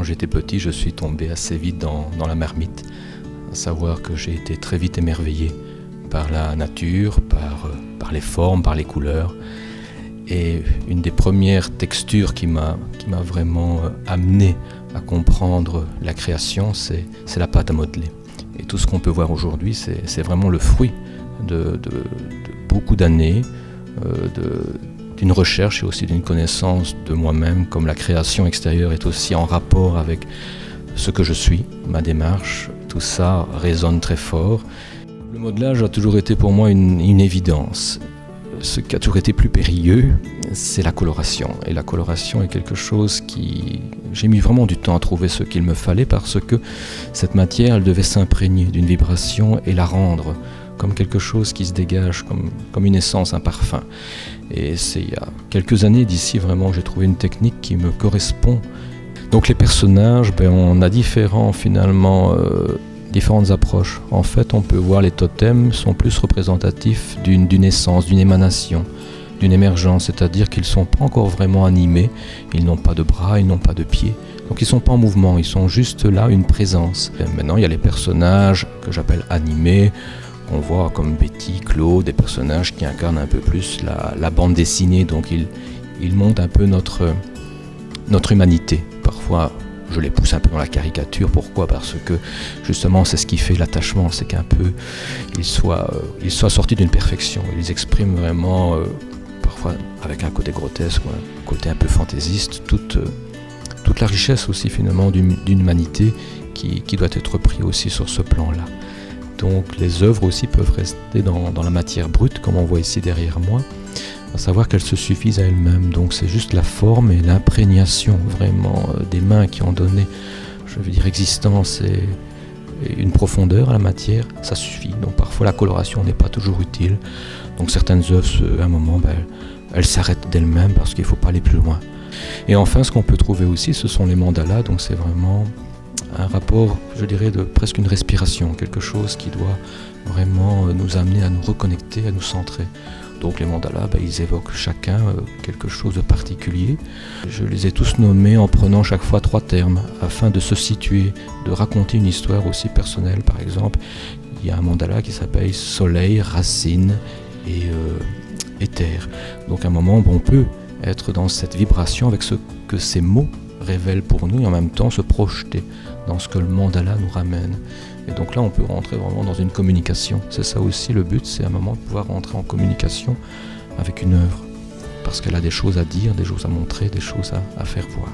quand j'étais petit, je suis tombé assez vite dans la marmite. À savoir que j'ai été très vite émerveillé par la nature, par les formes, par les couleurs. Et une des premières textures qui m'a vraiment amené à comprendre la création, c'est la pâte à modeler. Et tout ce qu'on peut voir aujourd'hui, c'est vraiment le fruit de beaucoup d'années, d'une recherche et aussi d'une connaissance de moi-même, comme la création extérieure est aussi en rapport avec ce que je suis, ma démarche. Tout ça résonne très fort. Le modelage a toujours été pour moi une évidence. Ce qui a toujours été plus périlleux, c'est la coloration. Et la coloration est quelque chose qui... J'ai mis vraiment du temps à trouver ce qu'il me fallait parce que cette matière, elle devait s'imprégner d'une vibration et la rendre comme quelque chose qui se dégage, comme une essence, un parfum. Et c'est il y a quelques années d'ici, vraiment, j'ai trouvé une technique qui me correspond. Donc les personnages, on a différentes approches. En fait, on peut voir les totems sont plus représentatifs d'une essence, d'une émanation, d'une émergence, c'est-à-dire qu'ils ne sont pas encore vraiment animés, ils n'ont pas de bras, ils n'ont pas de pieds, donc ils ne sont pas en mouvement, ils sont juste là, une présence. Et maintenant, il y a les personnages que j'appelle animés, qu'on voit comme Betty, Claude, des personnages qui incarnent un peu plus la bande dessinée, donc ils montrent un peu notre humanité. Parfois, je les pousse un peu dans la caricature. Pourquoi ? Parce que justement, c'est ce qui fait l'attachement, c'est qu'un peu ils soient sortis d'une perfection. Ils expriment vraiment, parfois avec un côté grotesque, un côté un peu fantaisiste, toute la richesse aussi finalement d'une humanité qui doit être prise aussi sur ce plan-là. Donc les œuvres aussi peuvent rester dans la matière brute, comme on voit ici derrière moi, à savoir qu'elles se suffisent à elles-mêmes. Donc c'est juste la forme et l'imprégnation vraiment des mains qui ont donné, je veux dire, existence et une profondeur à la matière, ça suffit. Donc parfois la coloration n'est pas toujours utile. Donc certaines œuvres, à un moment, elles s'arrêtent d'elles-mêmes parce qu'il ne faut pas aller plus loin. Et enfin, ce qu'on peut trouver aussi, ce sont les mandalas. Donc c'est vraiment un rapport, je dirais, de presque une respiration, quelque chose qui doit vraiment nous amener à nous reconnecter, à nous centrer. Donc les mandalas, ils évoquent chacun quelque chose de particulier. Je les ai tous nommés en prenant chaque fois 3 termes, afin de se situer, de raconter une histoire aussi personnelle. Par exemple, il y a un mandala qui s'appelle Soleil, Racine et Terre. Donc à un moment, on peut être dans cette vibration avec ce que ces mots révèlent pour nous et en même temps se projeter dans ce que le mandala nous ramène. Et donc là, on peut rentrer vraiment dans une communication. C'est ça aussi le but, c'est à un moment de pouvoir rentrer en communication avec une œuvre. Parce qu'elle a des choses à dire, des choses à montrer, des choses à faire voir.